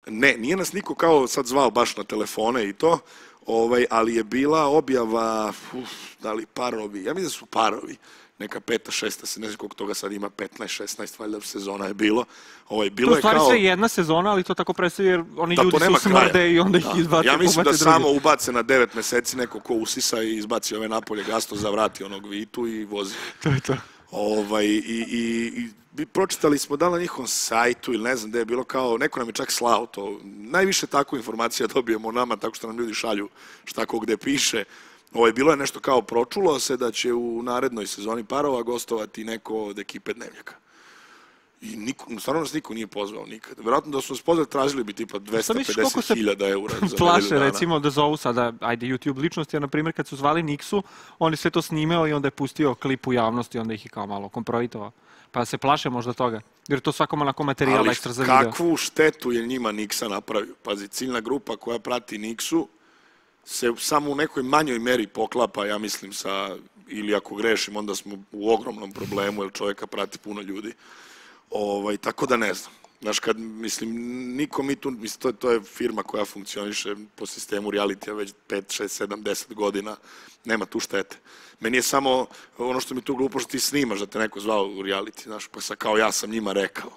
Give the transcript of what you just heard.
Ne, nije nas niko kao sad zvao baš na telefone i to, ali je bila objava, da li parovi, ja mislim da su parovi, neka 5., 6., ne znam koliko toga sad ima, 15, 16, valjda sezona je bilo. To je stvari sve jedna sezona, ali to tako predstavlja jer oni ljudi su smrde i onda ih izbace. Ja mislim da samo ubace na 9 meseci neko ko usisa i izbaci ove napolje gasto, zavrati onog Vitu i vozi. To je to. I pročitali smo da na njihovom sajtu ili ne znam gde je bilo kao, neko nam je čak slao to, najviše takvu informacija dobijemo nama tako što nam ljudi šalju šta ko gde piše. Bilo je nešto kao pročulo se da će u narednoj sezoni parova gostovati neko od ekipe Dnevnjaka. I stvarno nas niko nije pozvao nikada. Vjerojatno da su nas pozvali, tražili bi tipa 250.000 eura za nedelju plaše, dana. recimo, da zovu sada, ajde, YouTube ličnosti, jer, na primjer, kad su zvali Niksu, on je sve to snimao i onda je pustio klip u javnosti, onda ih je kao malo kompromitovao. Pa se plaše možda toga, jer to svakom onako materijal ekstra za video. Ali kakvu štetu je njima Niksa napravio? Pazi, ciljna grupa koja prati Niksu se samo u nekoj manjoj meri poklapa, ja mislim, ili ako grešim, onda smo u ogromnom problemu, jer čovjeka prati puno ljudi. Tako da ne znam. Znaš, kad, mislim, niko mi tu, mislim, to je firma koja funkcioniše po sistemu realitija već 5, 6, 7, 10 godina, nema tu štete. Meni je samo ono što mi tu glupo što ti snimaš da te neko zvao u reality, znaš, pa kao ja sam njima rekao.